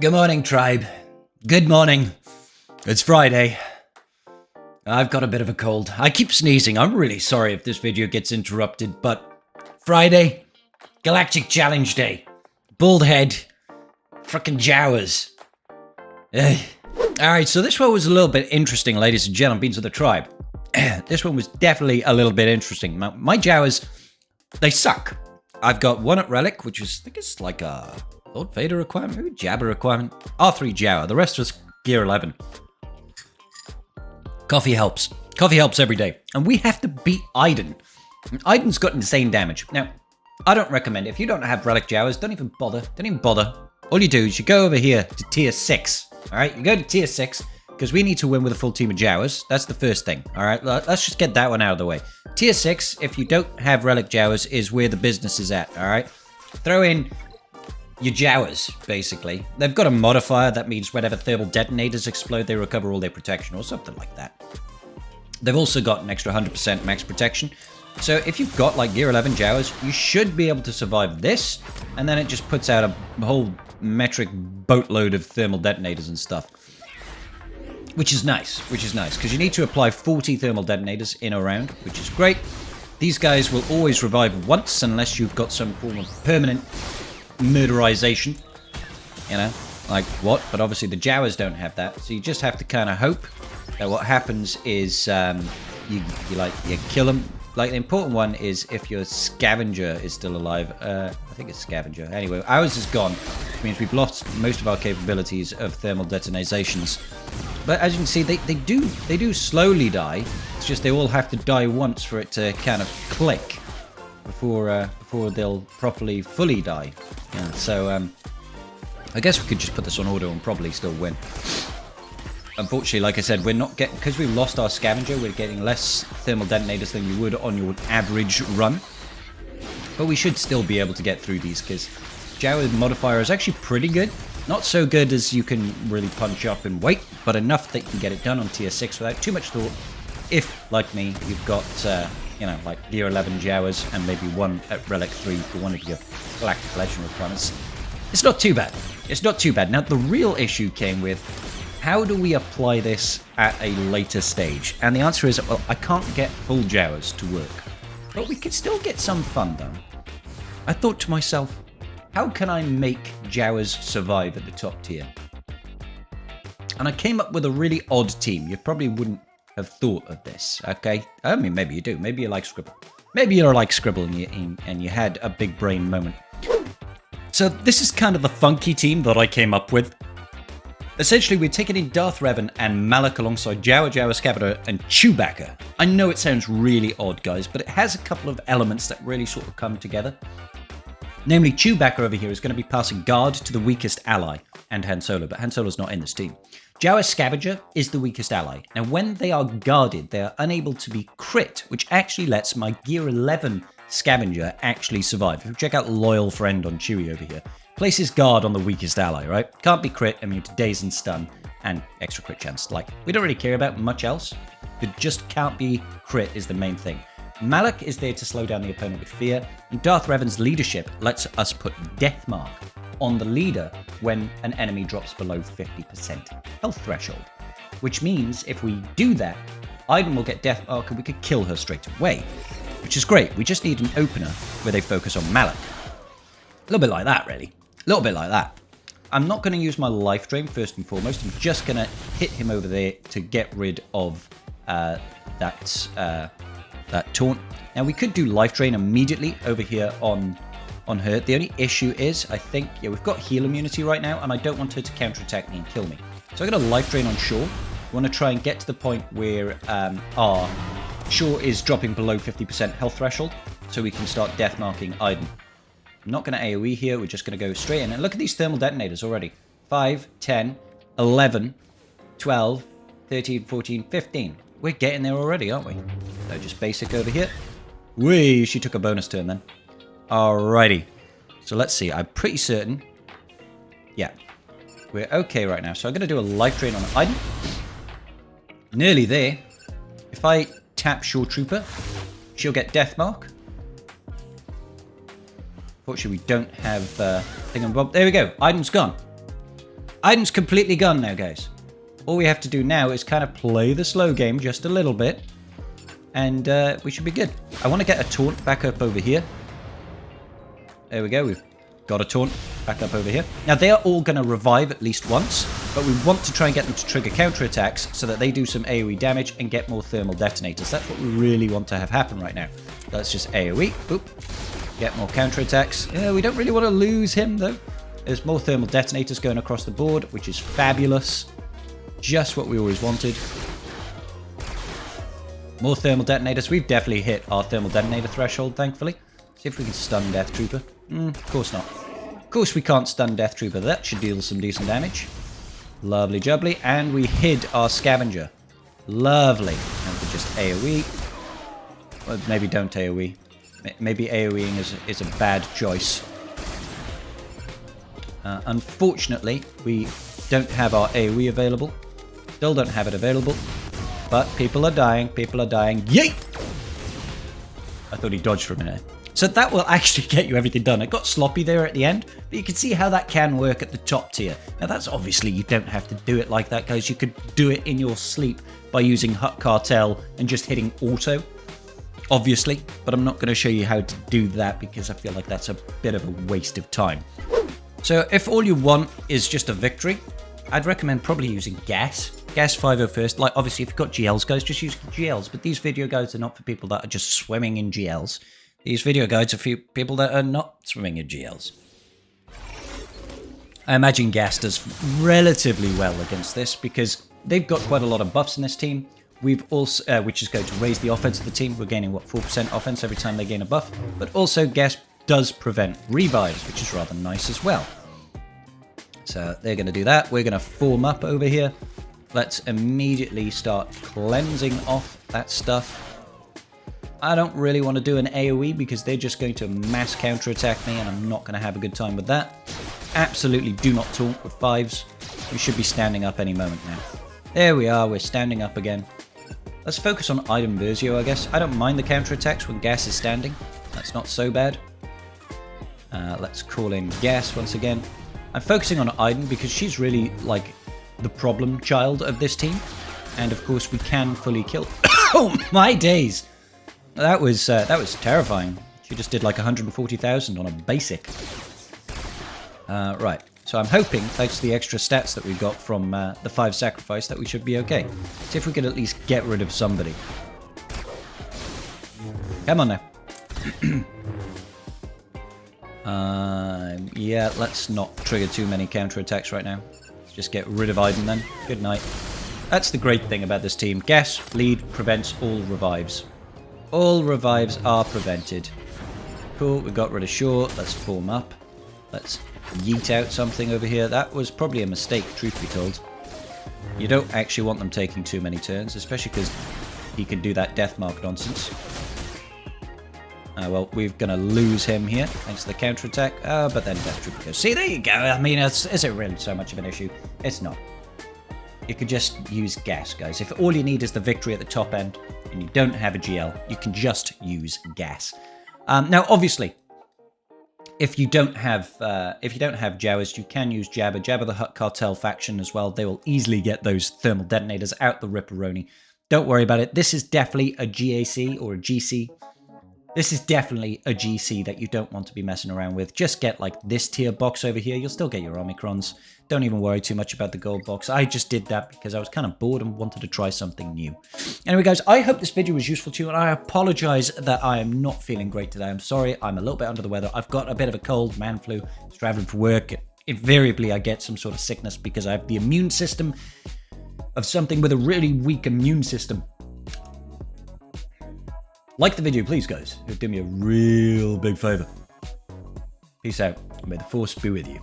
Good morning, tribe. Good morning. It's Friday. I've got a bit of a cold. I keep sneezing. I'm really sorry if this video gets interrupted, but Friday, Galactic Challenge Day. Bald head. Frickin' Jawas. Alright, so this one was a little bit interesting, ladies and gentlemen, of the tribe. This one was definitely a little bit interesting. My Jawas, they suck. I've got one at Relic, which is, I think it's like a Lord Vader requirement, maybe Jabba requirement. R3 Jawa, the rest was Gear 11. Coffee helps. Coffee helps every day. And we have to beat Aiden. And Aiden's got insane damage. Now, I don't recommend it. If you don't have Relic Jawas, don't even bother. Don't even bother. All you do is you go over here to tier 6. Alright, you go to tier 6, because we need to win with a full team of Jawas. That's the first thing. Alright, let's just get that one out of the way. Tier 6, if you don't have Relic Jawas, is where the business is at. Alright? Throw in your Jawas, basically. They've got a modifier that means whenever thermal detonators explode, they recover all their protection, or something like that. They've also got an extra 100% max protection. So if you've got like Gear 11 Jawas, you should be able to survive this, and then it just puts out a whole metric boatload of thermal detonators and stuff. Which is nice, because you need to apply 40 thermal detonators in a round, which is great. These guys will always revive once, unless you've got some form of permanent murderization, you know, like what? But obviously the Jawas don't have that, so you just have to kind of hope that what happens is you kill them. Like the important one is if your scavenger is still alive. I think it's scavenger. Anyway, ours is gone, which means we've lost most of our capabilities of thermal detonizations. But as you can see, they do slowly die. It's just they all have to die once for it to kind of click before they'll properly fully die. Yeah, so I guess we could just put this on auto and probably still win. Unfortunately, like I said, we're not getting, because we've lost our scavenger, we're getting less thermal detonators than you would on your average run. But we should still be able to get through these, because Jawas modifier is actually pretty good. Not so good as you can really punch up and wait, but enough that you can get it done on tier 6 without too much thought. If, like me, you've got, you know, like Gear 11 Jawas and maybe one at Relic 3 for one of your Galactic Legend requirements. It's not too bad. It's not too bad. Now, the real issue came with, how do we apply this at a later stage? And the answer is, well, I can't get full Jawas to work. But we could still get some fun done. I thought to myself, how can I make Jawas survive at the top tier? And I came up with a really odd team. You probably wouldn't have thought of this, okay? I mean, maybe you do. Maybe you like Scribble. Maybe you're like Scribble and you had a big brain moment. So this is kind of the funky team that I came up with. Essentially, we're taking in Darth Revan and Malak alongside Jawa Scavenger and Chewbacca. I know it sounds really odd, guys, but it has a couple of elements that really sort of come together. Namely, Chewbacca over here is going to be passing guard to the weakest ally, and Han Solo, but Han Solo's not in this team. Jawa Scavenger is the weakest ally, and when they are guarded, they are unable to be crit, which actually lets my Gear 11 Scavenger actually survive. If you check out Loyal Friend on Chewie over here, places guard on the weakest ally, right? Can't be crit, immune to daze and stun, and extra crit chance. Like, we don't really care about much else. It just can't be crit is the main thing. Malak is there to slow down the opponent with fear, and Darth Revan's leadership lets us put death mark on the leader when an enemy drops below 50% health threshold. Which means if we do that, Aiden will get death mark and we could kill her straight away. Which is great. We just need an opener where they focus on Malak. A little bit like that, really. A little bit like that. I'm not going to use my life drain first and foremost. I'm just going to hit him over there to get rid of that taunt. Now, we could do life drain immediately over here on her. The only issue is, I think, yeah, we've got heal immunity right now, and I don't want her to counterattack me and kill me. So I'm going to life drain on Shaw. We want to try and get to the point where our Shaw is dropping below 50% health threshold, so we can start death marking Aiden. I'm not going to AoE here, we're just going to go straight in. And look at these thermal detonators already. 5, 10, 11, 12, 13, 14, 15. We're getting there already, aren't we? So just basic over here. Whee, she took a bonus turn then. Alrighty. So let's see, I'm pretty certain. Yeah, we're okay right now. So I'm going to do a life drain on Aiden. Nearly there. If I tap Shore Trooper, she'll get death mark. Fortunately, we don't have thingamabob. There we go. Aiden's gone. Iden's completely gone now, guys. All we have to do now is kind of play the slow game just a little bit. And we should be good. I want to get a taunt back up over here. There we go. We've got a taunt back up over here. Now, they are all going to revive at least once. But we want to try and get them to trigger counterattacks so that they do some AoE damage and get more thermal detonators. That's what we really want to have happen right now. That's just AoE. Boop. Get more counterattacks. We don't really want to lose him, though. There's more thermal detonators going across the board, which is fabulous. Just what we always wanted. More thermal detonators. We've definitely hit our thermal detonator threshold, thankfully. See if we can stun Death Trooper. Of course not. Of course we can't stun Death Trooper. That should deal some decent damage. Lovely jubbly. And we hid our scavenger. Lovely. And we just AoE. Well, maybe don't AoE. Maybe AoEing is a bad choice. Unfortunately, we don't have our AoE available. Still don't have it available. But people are dying. People are dying. Yeet! I thought he dodged for a minute. So that will actually get you everything done. It got sloppy there at the end, but you can see how that can work at the top tier. Now that's obviously, you don't have to do it like that, guys. You could do it in your sleep by using Hut Cartel and just hitting auto, obviously. But I'm not going to show you how to do that because I feel like that's a bit of a waste of time. So if all you want is just a victory, I'd recommend probably using gas. Gas 501st. Like, obviously, if you've got GLs, guys, just use GLs. But these video guides are not for people that are just swimming in GLs. These video guides are for people that are not swimming in GLs. I imagine gas does relatively well against this because they've got quite a lot of buffs in this team. We've also, which is going to raise the offense of the team. We're gaining, what, 4% offense every time they gain a buff. But also, gas does prevent revives, which is rather nice as well. So they're going to do that. We're going to form up over here. Let's immediately start cleansing off that stuff. I don't really want to do an AoE because they're just going to mass counterattack me and I'm not going to have a good time with that. Absolutely do not taunt with 5s. We should be standing up any moment now. There we are, we're standing up again. Let's focus on Item Versio, I guess. I don't mind the counterattacks when gas is standing. That's not so bad. Let's call in gas once again. I'm focusing on Iden because she's really like the problem child of this team. And of course we can fully kill. Oh my days! That was terrifying. She just did like 140,000 on a basic. Right, so I'm hoping, thanks to the extra stats that we got from the 5 sacrifice, that we should be okay. See if we can at least get rid of somebody. Come on now. Yeah, let's not trigger too many counterattacks right now. Let's just get rid of Iden then. Good night. That's the great thing about this team. Gas bleed prevents all revives. All revives are prevented. Cool, we got rid of Shaw. Let's form up. Let's yeet out something over here. That was probably a mistake, truth be told. You don't actually want them taking too many turns, especially because he can do that death mark nonsense. Well, we're going to lose him here, thanks to the counterattack. But then Death Trooper goes. See, there you go. I mean, is it really so much of an issue? It's not. You could just use gas, guys. If all you need is the victory at the top end, and you don't have a GL, you can just use gas. Now, obviously, if you don't have Jawas, you can use Jabba. Jabba the Hutt Cartel faction as well. They will easily get those thermal detonators out the Ripperoni. Don't worry about it. This is definitely a GAC or a GC. This is definitely a GC that you don't want to be messing around with. Just get like this tier box over here. You'll still get your Omicrons. Don't even worry too much about the gold box. I just did that because I was kind of bored and wanted to try something new. Anyway, guys, I hope this video was useful to you, and I apologize that I am not feeling great today. I'm sorry. I'm a little bit under the weather. I've got a bit of a cold, man flu. I was traveling for work. Invariably, I get some sort of sickness because I have the immune system of something with a really weak immune system. Like the video, please, guys. It would do me a real big favor. Peace out. May the force be with you.